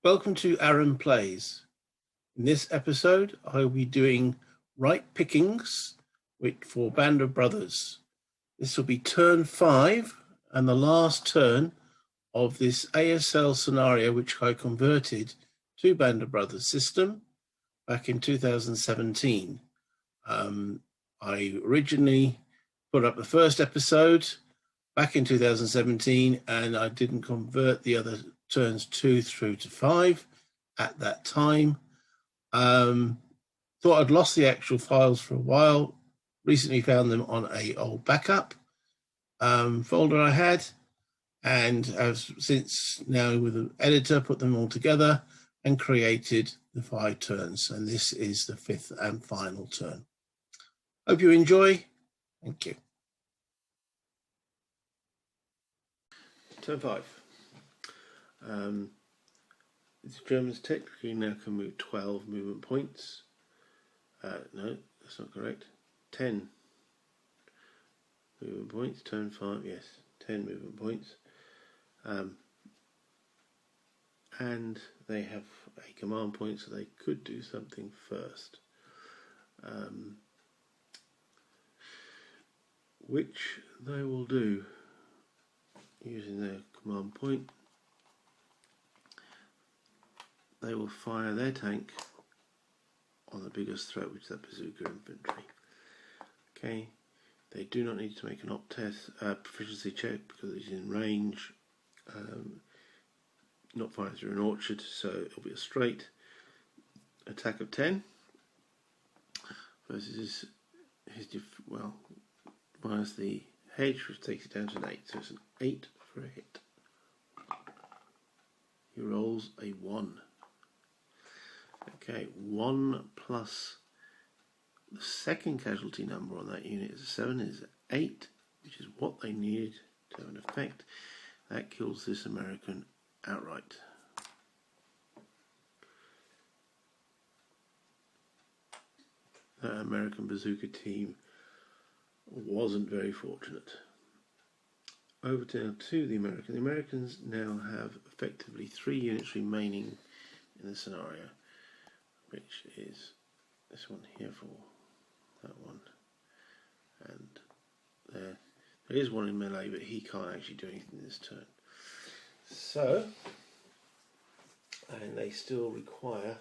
Welcome to Aaron Plays. In this episode, I will be doing right pickings for Band of Brothers. This will be turn 5 and the last turn of this ASL scenario, which I converted to Band of Brothers system back in 2017. I originally put up the first episode back in 2017, and I didn't convert the other turns 2 through to 5 at that time. Thought I'd lost the actual files for a while. Recently found them on a old backup folder I had, and have since now with an editor put them all together and created the 5 turns, and this is the 5th and final turn. Hope you enjoy. Thank you. Turn 5. The Germans technically now can move 12 movement points. No, that's not correct. 10 movement points. Turn 5, yes, 10 movement points. And they have a command point, so they could do something first. Which they will do using their command point. They will fire their tank on the biggest threat, which is that bazooka infantry. Okay, they do not need to make an op test, proficiency check, because it's in range, not firing through an orchard, so it'll be a straight attack of 10 versus minus the hedge, which takes it down to an 8, so it's an 8 for a hit. He rolls a 1. Okay, 1 plus the second casualty number on that unit is a 7, is 8, which is what they needed to have an effect. That kills this American outright. That American bazooka team wasn't very fortunate. Over to the Americans. The Americans now have effectively 3 units remaining in the scenario, which is this one here for that one, and there is one in melee, but he can't actually do anything this turn. So, and they still require,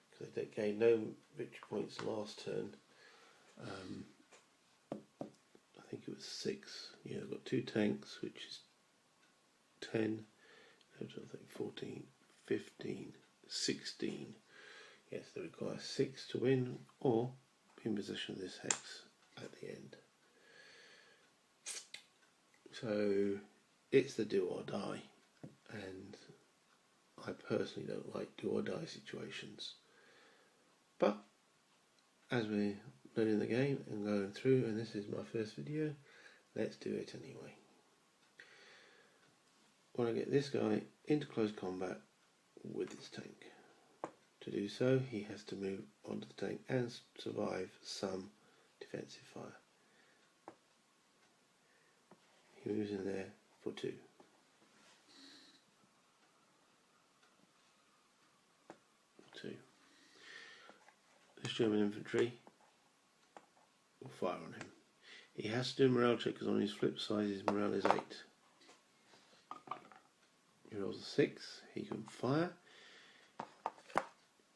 because they gained no victory points last turn, I think it was 6. Yeah, I've got 2 tanks, which is 10, I think 14, 15, 16. Yes, they require 6 to win, or be in possession of this hex at the end. So it's the do or die, and I personally don't like do or die situations. But as we're learning the game and going through, and this is my first video, let's do it anyway. I want to get this guy into close combat with his tank. To do so, he has to move onto the tank and survive some defensive fire. He moves in there for 2. This German infantry will fire on him. He has to do a morale check, because on his flip side his morale is 8. He rolls a 6, he can fire.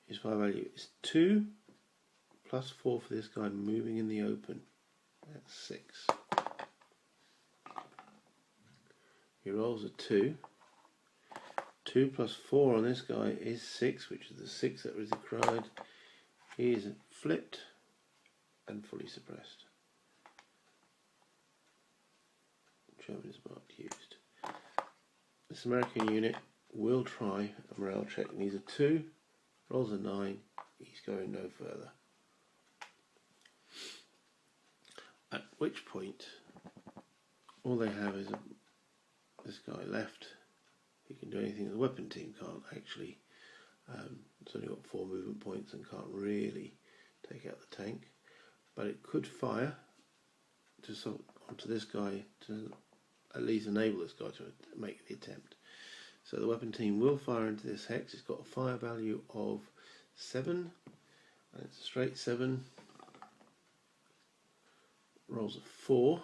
His fire value is 2, plus 4 for this guy moving in the open. That's 6. He rolls a 2. 2 plus 4 on this guy is 6, which is the 6 that was required. He is flipped and fully suppressed. German is marked used. This American unit will try a morale check, and he's a 2. Rolls a 9, he's going no further. At which point, all they have is this guy left. He can do anything. The weapon team can't actually. It's only got 4 movement points and can't really take out the tank. But it could fire onto this guy to at least enable this guy to make the attempt. So the weapon team will fire into this hex. It's got a fire value of 7, and it's a straight 7. Rolls a 4.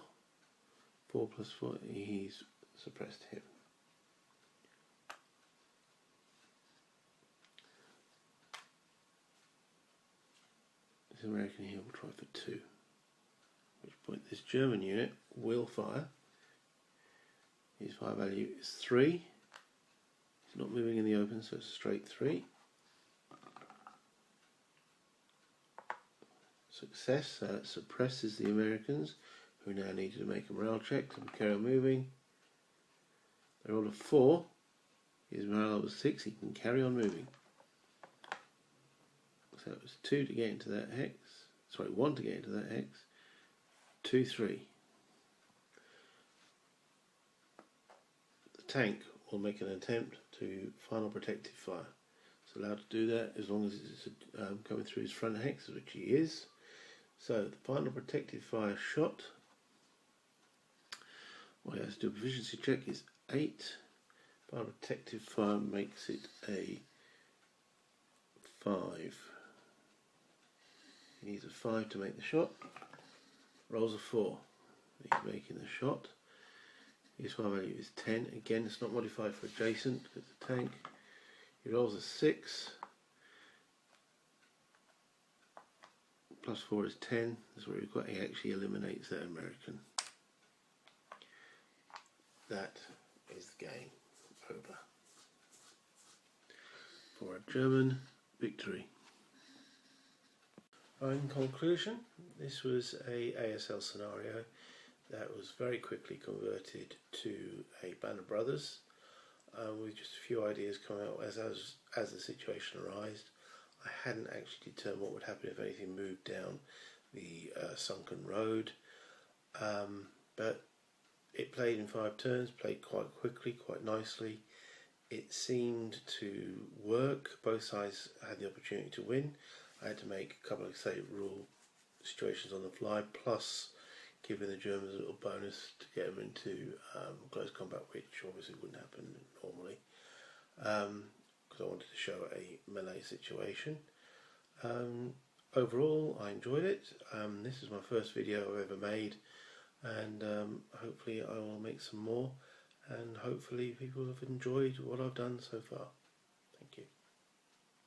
4 plus 4, he's suppressed him. This American here will try for 2. At which point this German unit will fire. His fire value is 3. He's not moving in the open, so it's a straight 3. Success, that suppresses the Americans, who now need to make a morale check to carry on moving. They rolled a 4. His morale was 6, he can carry on moving. So it was 2 to get into that hex. Sorry, 1 to get into that hex. 2, 3. The tank will make an attempt to final protective fire. It's allowed to do that as long as it's coming through his front hex, which he is. So the final protective fire shot, well, he has to do a proficiency check, is 8. Final protective fire makes it a 5. He needs a 5 to make the shot. Rolls a 4. He's making the shot. His fire value is 10. Again, it's not modified for adjacent because it's a tank. He rolls a 6. Plus 4 is 10. That's what we've got. He actually eliminates that American. That is the game over. For a German victory. In conclusion, this was a ASL scenario that was very quickly converted to a Band of Brothers with just a few ideas coming out as the situation arose. I hadn't actually determined what would happen if anything moved down the sunken road, but it played in 5 turns, played quite quickly, quite nicely. It seemed to work. Both sides had the opportunity to win. I had to make a couple of save rule situations on the fly, plus giving the Germans a little bonus to get them into close combat, which obviously wouldn't happen normally, because I wanted to show a melee situation. Overall, I enjoyed it. This is my first video I've ever made, and hopefully I will make some more, and hopefully people have enjoyed what I've done so far.